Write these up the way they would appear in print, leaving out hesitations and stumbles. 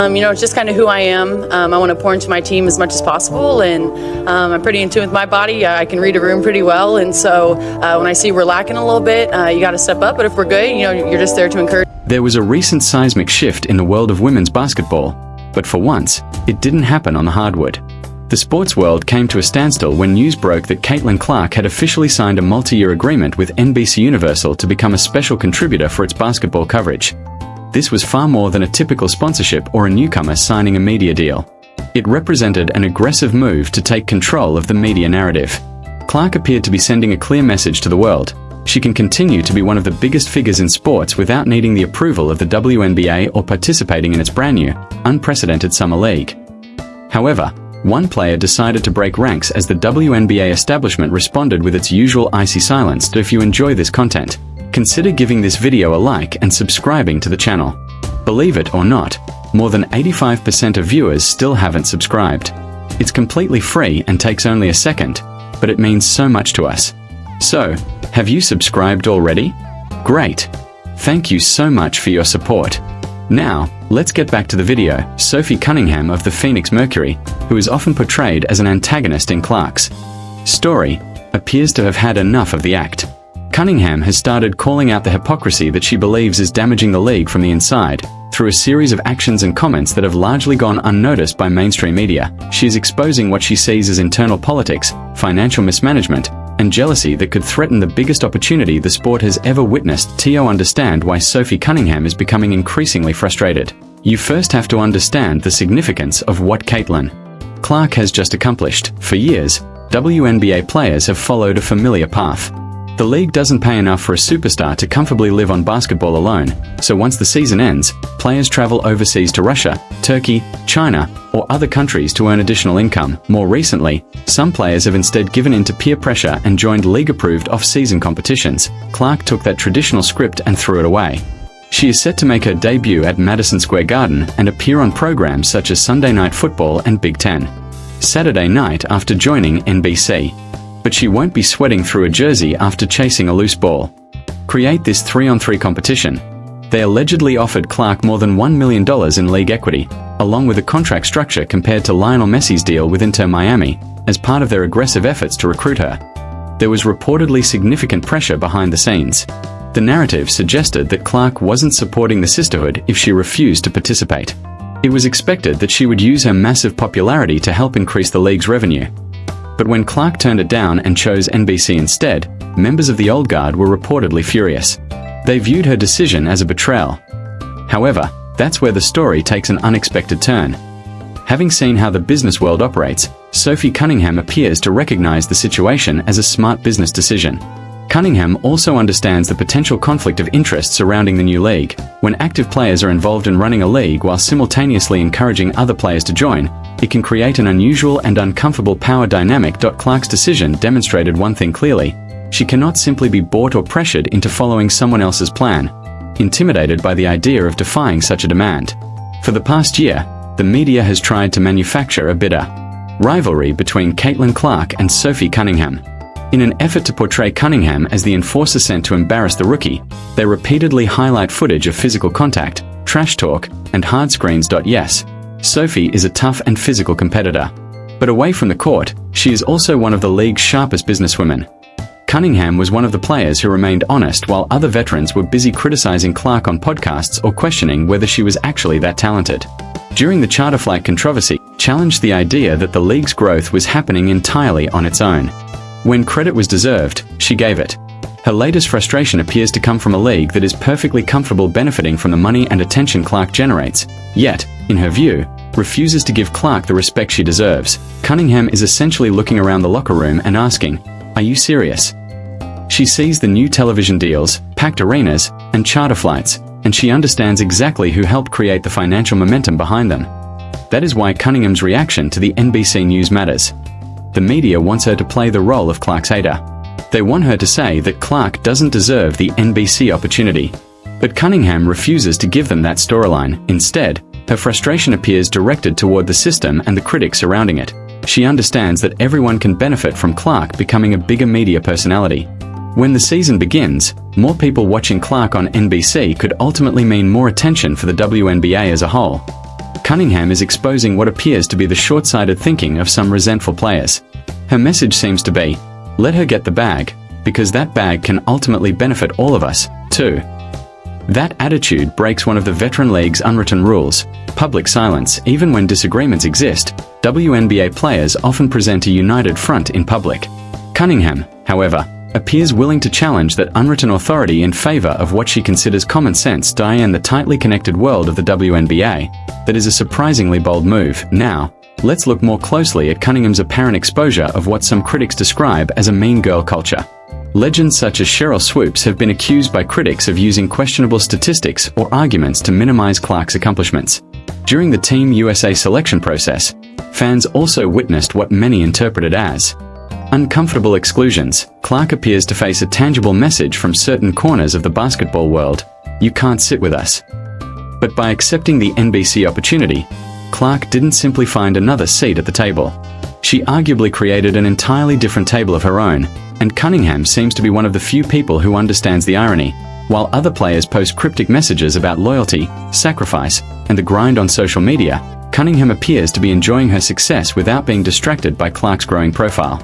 It's just kind of who I am. I want to pour into my team as much as possible, and I'm pretty in tune with my body. I can read a room pretty well, and so when I see we're lacking a little bit, you got to step up. But if we're good, you're just there to encourage. There was a recent seismic shift in the world of women's basketball, but for once, it didn't happen on the hardwood. The sports world came to a standstill when news broke that Caitlin Clark had officially signed a multi-year agreement with NBC Universal to become a special contributor for its basketball coverage. This was far more than a typical sponsorship or a newcomer signing a media deal. It represented an aggressive move to take control of the media narrative. Clark appeared to be sending a clear message to the world. She can continue to be one of the biggest figures in sports without needing the approval of the WNBA or participating in its brand new, unprecedented summer league. However, one player decided to break ranks as the WNBA establishment responded with its usual icy silence. If you enjoy this content, consider giving this video a like and subscribing to the channel. Believe it or not, more than 85% of viewers still haven't subscribed. It's completely free and takes only a second, but it means so much to us. So, have you subscribed already? Great! Thank you so much for your support. Now, let's get back to the video. Sophie Cunningham of the Phoenix Mercury, who is often portrayed as an antagonist in Clark's story, appears to have had enough of the act. Cunningham has started calling out the hypocrisy that she believes is damaging the league from the inside. Through a series of actions and comments that have largely gone unnoticed by mainstream media, she is exposing what she sees as internal politics, financial mismanagement, and jealousy that could threaten the biggest opportunity the sport has ever witnessed. To understand why Sophie Cunningham is becoming increasingly frustrated, you first have to understand the significance of what Caitlin Clark has just accomplished. For years, WNBA players have followed a familiar path. The league doesn't pay enough for a superstar to comfortably live on basketball alone, so once the season ends, players travel overseas to Russia, Turkey, China, or other countries to earn additional income. More recently, some players have instead given in to peer pressure and joined league-approved off-season competitions. Clark took that traditional script and threw it away. She is set to make her debut at Madison Square Garden and appear on programs such as Sunday Night Football and Big Ten Saturday Night after joining NBC. But she won't be sweating through a jersey after chasing a loose ball. Create this 3-on-3 competition. They allegedly offered Clark more than $1 million in league equity, along with a contract structure compared to Lionel Messi's deal with Inter Miami, as part of their aggressive efforts to recruit her. There was reportedly significant pressure behind the scenes. The narrative suggested that Clark wasn't supporting the sisterhood if she refused to participate. It was expected that she would use her massive popularity to help increase the league's revenue. But when Clark turned it down and chose NBC instead, members of the old guard were reportedly furious. They viewed her decision as a betrayal. However, that's where the story takes an unexpected turn. Having seen how the business world operates, Sophie Cunningham appears to recognize the situation as a smart business decision. Cunningham also understands the potential conflict of interest surrounding the new league. When active players are involved in running a league while simultaneously encouraging other players to join, it can create an unusual and uncomfortable power dynamic. Clark's decision demonstrated one thing clearly: she cannot simply be bought or pressured into following someone else's plan, intimidated by the idea of defying such a demand. For the past year, the media has tried to manufacture a bitter rivalry between Caitlin Clark and Sophie Cunningham. In an effort to portray Cunningham as the enforcer sent to embarrass the rookie, they repeatedly highlight footage of physical contact, trash talk, and hard screens. Yes, Sophie is a tough and physical competitor. But away from the court, she is also one of the league's sharpest businesswomen. Cunningham was one of the players who remained honest while other veterans were busy criticizing Clark on podcasts or questioning whether she was actually that talented. During the charter flight controversy, challenged the idea that the league's growth was happening entirely on its own. When credit was deserved, she gave it. Her latest frustration appears to come from a league that is perfectly comfortable benefiting from the money and attention Clark generates, yet, in her view, refuses to give Clark the respect she deserves. Cunningham is essentially looking around the locker room and asking, "Are you serious?" She sees the new television deals, packed arenas, and charter flights, and she understands exactly who helped create the financial momentum behind them. That is why Cunningham's reaction to the NBC News matters. The media wants her to play the role of Clark's hater. They want her to say that Clark doesn't deserve the NBC opportunity. But Cunningham refuses to give them that storyline. Instead, her frustration appears directed toward the system and the critics surrounding it. She understands that everyone can benefit from Clark becoming a bigger media personality. When the season begins, more people watching Clark on NBC could ultimately mean more attention for the WNBA as a whole. Cunningham is exposing what appears to be the short-sighted thinking of some resentful players. Her message seems to be, let her get the bag, because that bag can ultimately benefit all of us, too. That attitude breaks one of the veteran league's unwritten rules: public silence. Even when disagreements exist, WNBA players often present a united front in public. Cunningham, however, appears willing to challenge that unwritten authority in favor of what she considers common sense in the tightly connected world of the WNBA. That is a surprisingly bold move. Now, let's look more closely at Cunningham's apparent exposure of what some critics describe as a mean girl culture. Legends such as Cheryl Swoops have been accused by critics of using questionable statistics or arguments to minimize Clark's accomplishments. During the Team USA selection process, fans also witnessed what many interpreted as uncomfortable exclusions. Clark appears to face a tangible message from certain corners of the basketball world: you can't sit with us. But by accepting the NBC opportunity, Clark didn't simply find another seat at the table. She arguably created an entirely different table of her own, and Cunningham seems to be one of the few people who understands the irony. While other players post cryptic messages about loyalty, sacrifice, and the grind on social media, Cunningham appears to be enjoying her success without being distracted by Clark's growing profile.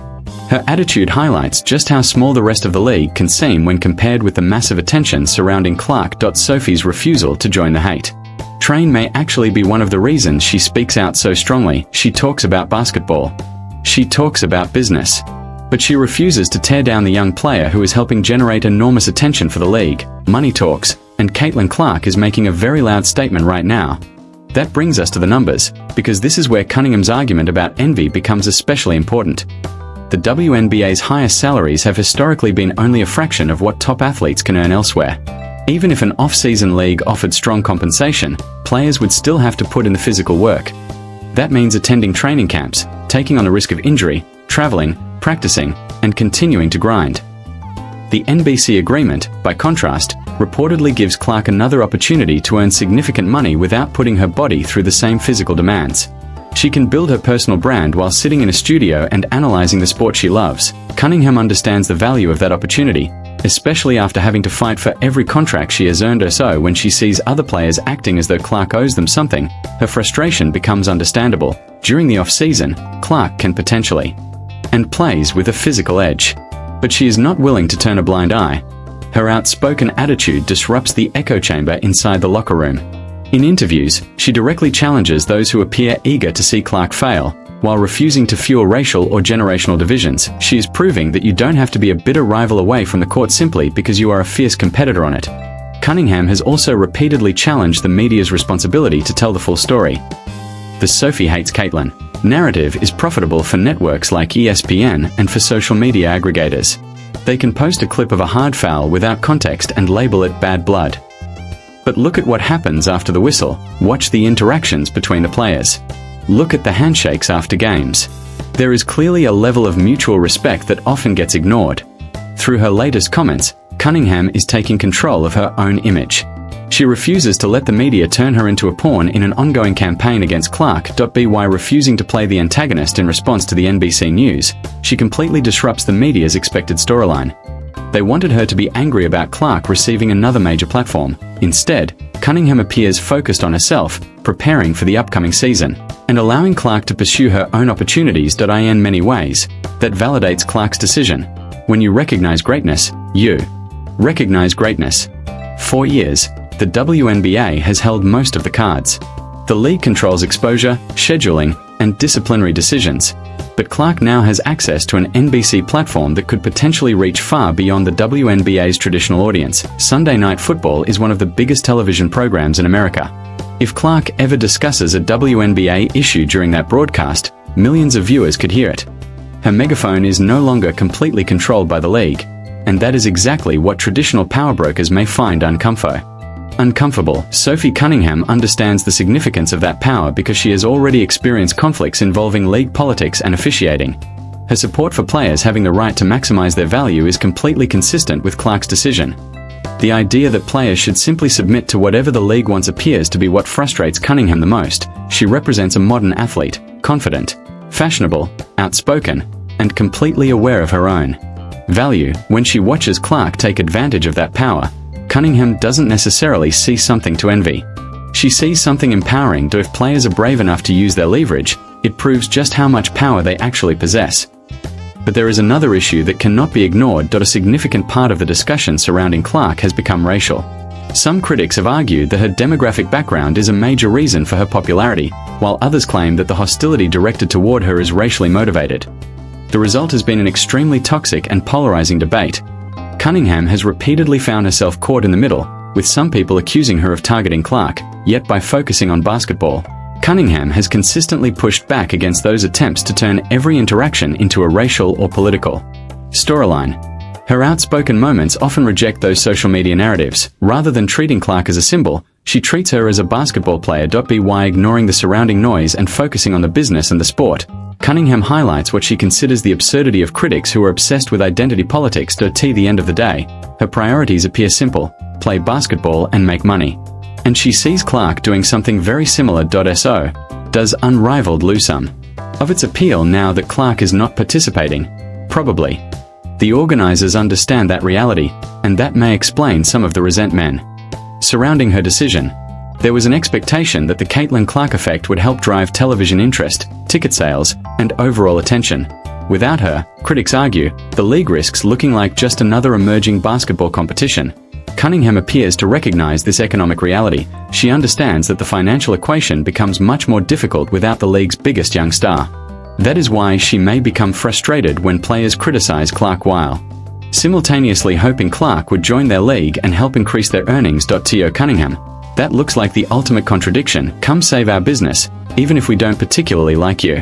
Her attitude highlights just how small the rest of the league can seem when compared with the massive attention surrounding Clark. Sophie's refusal to join the hate train may actually be one of the reasons she speaks out so strongly. She talks about basketball. She talks about business. But she refuses to tear down the young player who is helping generate enormous attention for the league. Money talks, and Caitlin Clark is making a very loud statement right now. That brings us to the numbers, because this is where Cunningham's argument about envy becomes especially important. The WNBA's highest salaries have historically been only a fraction of what top athletes can earn elsewhere. Even if an off-season league offered strong compensation, players would still have to put in the physical work. That means attending training camps, taking on the risk of injury, traveling, practicing, and continuing to grind. The NBC agreement, by contrast, reportedly gives Clark another opportunity to earn significant money without putting her body through the same physical demands. She can build her personal brand while sitting in a studio and analyzing the sport she loves. Cunningham understands the value of that opportunity, especially after having to fight for every contract she has earned. So when she sees other players acting as though Clark owes them something, her frustration becomes understandable. During the off-season, Clark can potentially and plays with a physical edge. But she is not willing to turn a blind eye. Her outspoken attitude disrupts the echo chamber inside the locker room. In interviews, she directly challenges those who appear eager to see Clark fail, while refusing to fuel racial or generational divisions. She is proving that you don't have to be a bitter rival away from the court simply because you are a fierce competitor on it. Cunningham has also repeatedly challenged the media's responsibility to tell the full story. The Sophie hates Caitlin narrative is profitable for networks like ESPN and for social media aggregators. They can post a clip of a hard foul without context and label it bad blood. But look at what happens after the whistle. Watch the interactions between the players. Look at the handshakes after games. There is clearly a level of mutual respect that often gets ignored. Through her latest comments, Cunningham is taking control of her own image. She refuses to let the media turn her into a pawn in an ongoing campaign against Clark. By refusing to play the antagonist in response to the NBC News, she completely disrupts the media's expected storyline. They wanted her to be angry about Clark receiving another major platform. Instead, Cunningham appears focused on herself, preparing for the upcoming season, and allowing Clark to pursue her own opportunities. In many ways, that validates Clark's decision. When you recognize greatness, you recognize greatness. For years, the WNBA has held most of the cards. The league controls exposure, scheduling, and disciplinary decisions. But Clark now has access to an NBC platform that could potentially reach far beyond the WNBA's traditional audience. Sunday Night Football is one of the biggest television programs in America. If Clark ever discusses a WNBA issue during that broadcast, millions of viewers could hear it. Her megaphone is no longer completely controlled by the league, and that is exactly what traditional power brokers may find uncomfortable. Sophie Cunningham understands the significance of that power because she has already experienced conflicts involving league politics and officiating. Her support for players having the right to maximize their value is completely consistent with Clark's decision. The idea that players should simply submit to whatever the league wants appears to be what frustrates Cunningham the most. She represents a modern athlete, confident, fashionable, outspoken, and completely aware of her own value. When she watches Clark take advantage of that power, Cunningham doesn't necessarily see something to envy. She sees something empowering, that if players are brave enough to use their leverage, it proves just how much power they actually possess. But there is another issue that cannot be ignored. A significant part of the discussion surrounding Clark has become racial. Some critics have argued that her demographic background is a major reason for her popularity, while others claim that the hostility directed toward her is racially motivated. The result has been an extremely toxic and polarizing debate. Cunningham has repeatedly found herself caught in the middle, with some people accusing her of targeting Clark, yet by focusing on basketball, Cunningham has consistently pushed back against those attempts to turn every interaction into a racial or political storyline. Her outspoken moments often reject those social media narratives. Rather than treating Clark as a symbol, she treats her as a basketball player. By ignoring the surrounding noise and focusing on the business and the sport, Cunningham highlights what she considers the absurdity of critics who are obsessed with identity politics. At the end of the day, her priorities appear simple: play basketball and make money. And she sees Clark doing something very similar. So does unrivaled Lusum. Of its appeal now that Clark is not participating? Probably. The organizers understand that reality, and that may explain some of the resentment surrounding her decision. There was an expectation that the Caitlin Clark effect would help drive television interest, ticket sales, and overall attention. Without her, critics argue, the league risks looking like just another emerging basketball competition. Cunningham appears to recognize this economic reality. She understands that the financial equation becomes much more difficult without the league's biggest young star. That is why she may become frustrated when players criticize Clark while simultaneously hoping Clark would join their league and help increase their earnings. To Cunningham, that looks like the ultimate contradiction. Come save our business, even if we don't particularly like you.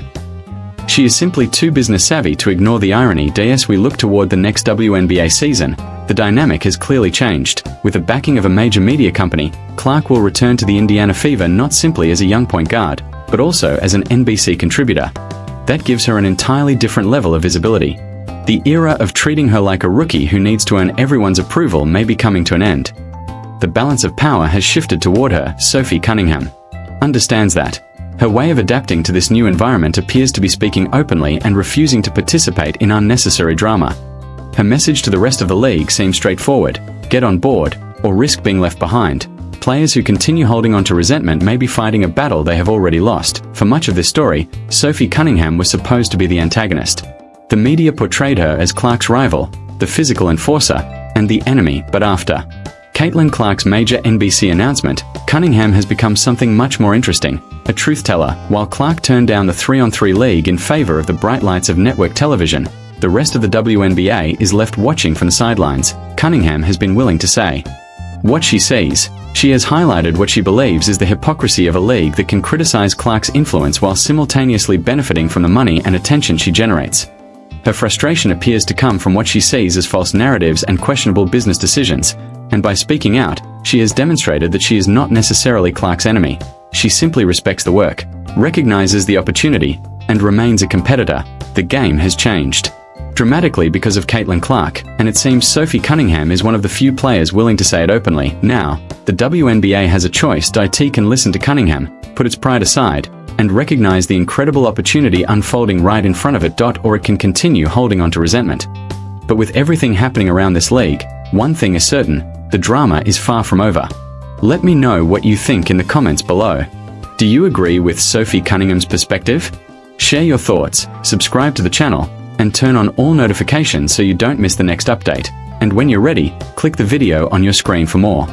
She is simply too business savvy to ignore the irony. As we look toward the next WNBA season, the dynamic has clearly changed. With the backing of a major media company, Clark will return to the Indiana Fever not simply as a young point guard, but also as an NBC contributor. That gives her an entirely different level of visibility. The era of treating her like a rookie who needs to earn everyone's approval may be coming to an end. The balance of power has shifted toward her. Sophie Cunningham understands that. Her way of adapting to this new environment appears to be speaking openly and refusing to participate in unnecessary drama. Her message to the rest of the league seems straightforward: get on board, or risk being left behind. Players who continue holding on to resentment may be fighting a battle they have already lost. For much of this story, Sophie Cunningham was supposed to be the antagonist. The media portrayed her as Clark's rival, the physical enforcer, and the enemy. But after Caitlin Clark's major NBC announcement, Cunningham has become something much more interesting: a truth teller. While Clark turned down the 3-on-3 league in favor of the bright lights of network television, the rest of the WNBA is left watching from the sidelines. Cunningham has been willing to say what she sees. She has highlighted what she believes is the hypocrisy of a league that can criticize Clark's influence while simultaneously benefiting from the money and attention she generates. Her frustration appears to come from what she sees as false narratives and questionable business decisions, and by speaking out, she has demonstrated that she is not necessarily Clark's enemy. She simply respects the work, recognizes the opportunity, and remains a competitor. The game has changed dramatically because of Caitlin Clark, and it seems Sophie Cunningham is one of the few players willing to say it openly. Now, the WNBA has a choice. It can listen to Cunningham, put its pride aside, and recognize the incredible opportunity unfolding right in front of it, or it can continue holding on to resentment. But with everything happening around this league, one thing is certain: the drama is far from over. Let me know what you think in the comments below. Do you agree with Sophie Cunningham's perspective? Share your thoughts, subscribe to the channel, and turn on all notifications so you don't miss the next update. And when you're ready, click the video on your screen for more.